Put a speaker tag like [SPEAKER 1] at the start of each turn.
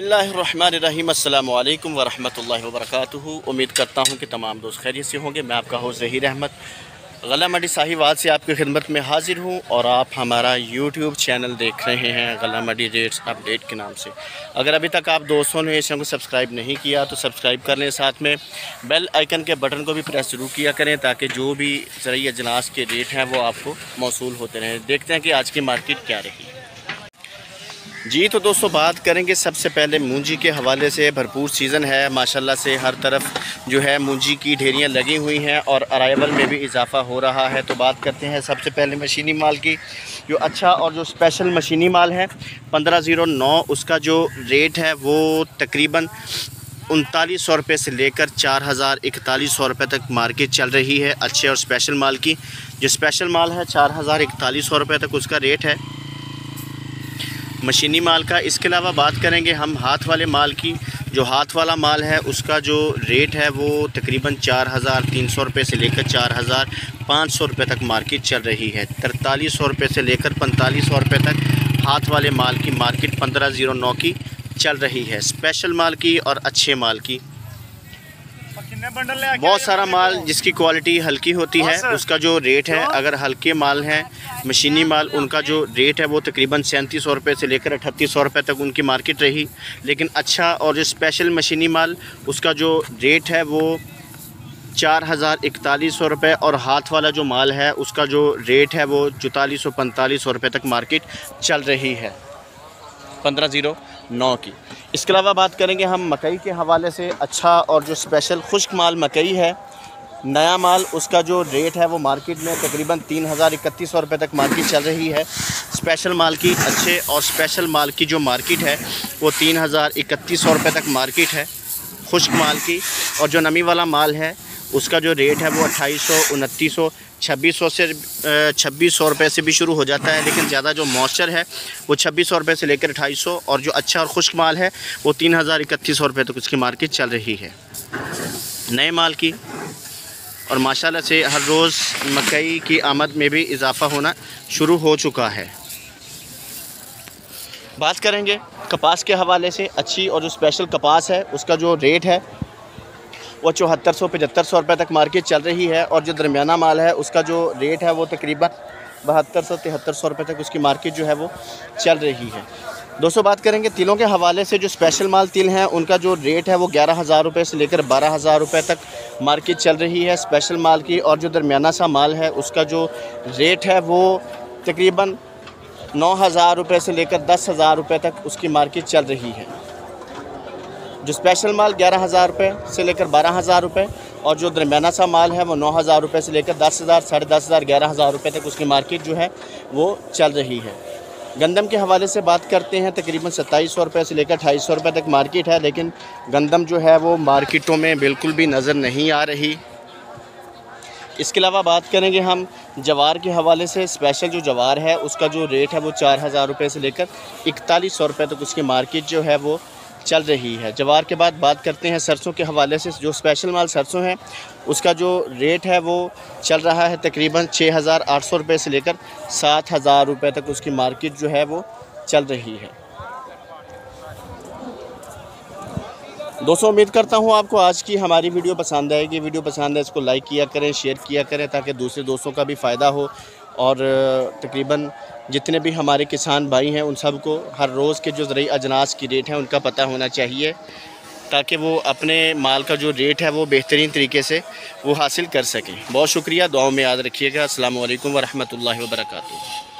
[SPEAKER 1] बिस्मिल्लाहिर्रहमानिर्रहीम अस्सलामु अलैकुम वरहमतुल्लाहि वबरकातुहू। उम्मीद करता हूँ कि तमाम दोस्त खैरियत से होंगे। मैं आपका होस्ट ज़हीर अहमद गला मंडी साहिवाल से आपकी खिदमत में हाज़िर हूँ और आप हमारा यूट्यूब चैनल देख रहे हैं गला मंडी रेट्स अपडेट के नाम से। अगर अभी तक आप दोस्तों ने इस चैनल को सब्सक्राइब नहीं किया तो सब्सक्राइब कर लें, साथ में बेल आइकन के बटन को भी प्रेस ज़रूर किया करें ताकि जो भी ज़रूरी अजनास के रेट हैं वो आपको मौसूल होते रहें। देखते हैं कि आज की मार्केट क्या रही जी। तो दोस्तों बात करेंगे सबसे पहले मूंजी के हवाले से। भरपूर सीज़न है माशाल्लाह से, हर तरफ जो है मूंजी की ढेरियाँ लगी हुई हैं और अराइवल में भी इजाफ़ा हो रहा है। तो बात करते हैं सबसे पहले मशीनी माल की। जो अच्छा और जो स्पेशल मशीनी माल है 1509, उसका जो रेट है वो तकरीबन 3900 रुपये से लेकर 4041 रुपये तक मार्केट चल रही है अच्छे और स्पेशल माल की। जो स्पेशल माल है 4041 रुपये तक उसका रेट है मशीनी माल का। इसके अलावा बात करेंगे हम हाथ वाले माल की। जो हाथ वाला माल है उसका जो रेट है वो तकरीबन 4300 रुपये से लेकर 4500 रुपये तक मार्केट चल रही है। 4300 रुपये से लेकर 4500 रुपये तक हाथ वाले माल की मार्केट 1509 की चल रही है। स्पेशल माल की और अच्छे माल की बहुत सारा माल जिसकी क्वालिटी हल्की होती है उसका जो रेट है, अगर हल्के माल हैं मशीनी माल, उनका जो रेट है वो तकरीबन 3700 रुपये से लेकर 3800 रुपये तक उनकी मार्केट रही। लेकिन अच्छा और जो स्पेशल मशीनी माल उसका जो रेट है वो 4041 रुपये और हाथ वाला जो माल है उसका जो रेट है वो 4445 रुपये तक मार्केट चल रही है 1509 की। इसके अलावा बात करेंगे हम मकई के हवाले से। अच्छा और जो स्पेशल खुश्क माल मकई है नया माल, उसका जो रेट है वो मार्केट में तकरीबन 3031 रुपये तक मार्केट चल रही है। स्पेशल माल की अच्छे और स्पेशल माल की जो मार्केट है वो 3031 रुपये तक मार्केट है खुश्क माल की। और जो नमी वाला माल है उसका जो रेट है वो 2800, 2900, 2600 से 2600 रुपये से भी शुरू हो जाता है। लेकिन ज़्यादा जो मॉइस्चर है वो 2600 रुपये से लेकर 2800, और जो अच्छा और खुश्क माल है वो 3031 रुपये तक उसकी मार्केट चल रही है नए माल की। और माशाल्लाह से हर रोज़ मकई की आमद में भी इजाफ़ा होना शुरू हो चुका है। बात करेंगे कपास के हवाले से। अच्छी और जो स्पेशल कपास है उसका जो रेट है वो 7400-7500 रुपये तक मार्केट चल रही है। और जो दरमियाना माल है उसका जो रेट है वो तकरीबन 7200-7300 रुपये तक उसकी मार्केट जो है वो चल रही है। दोस्तों बात करेंगे तिलों के हवाले से। जो स्पेशल माल तिल हैं उनका जो रेट है वो 11000 रुपये से लेकर 12000 रुपये तक मार्केट चल रही है स्पेशल माल की। और जो दरमियाना सा माल है उसका जो रेट है वो तकरीबन 9000 रुपये से लेकर 10000 रुपये तक उसकी मार्केट चल रही है। जो स्पेशल माल 11000 रुपये से लेकर 12000 रुपये और जो दरमियाना सा माल है वो 9000 रुपये से लेकर 10000, 10500, 11000 रुपये तक उसकी मार्केट जो है वो चल रही है। गंदम के हवाले से बात करते हैं। तकरीबन 2700 रुपये से लेकर 2800 रुपये तक मार्केट है। लेकिन गंदम जो है वो मार्केटों में बिल्कुल भी नज़र नहीं आ रही। इसके अलावा बात करेंगे हम जवार के हवाले से। स्पेशल जो जवार है उसका जो रेट है वो 4000 रुपये से लेकर 4100 रुपये तक उसकी मार्केट जो है वो चल रही है। जवार के बाद बात करते हैं सरसों के हवाले से। जो स्पेशल माल सरसों है उसका जो रेट है वो चल रहा है तकरीबन 6800 रुपये से लेकर 7000 रुपये तक उसकी मार्केट जो है वो चल रही है। दोस्तों उम्मीद करता हूँ आपको आज की हमारी वीडियो पसंद आएगी। वीडियो पसंद है इसको लाइक किया करें, शेयर किया करें ताकि दूसरे दोस्तों का भी फ़ायदा हो। और तकरीबन जितने भी हमारे किसान भाई हैं उन सब को हर रोज़ के जो ज़रूरी अजनास की रेट है उनका पता होना चाहिए ताकि वो अपने माल का जो रेट है वो बेहतरीन तरीके से वो हासिल कर सकें। बहुत शुक्रिया, दुआओं में याद रखिएगा। अस्सलामु अलैकुम वरहमतुल्लाहि वबरकातुहू।